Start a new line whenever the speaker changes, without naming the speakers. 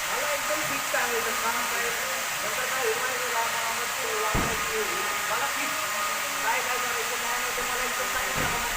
मला एकदम फिक्स सांगायचं काम काय नंतर काय माहिती मला फिक्स काय काय करायचं काय नाही ते मला एकदम सांगितलं मला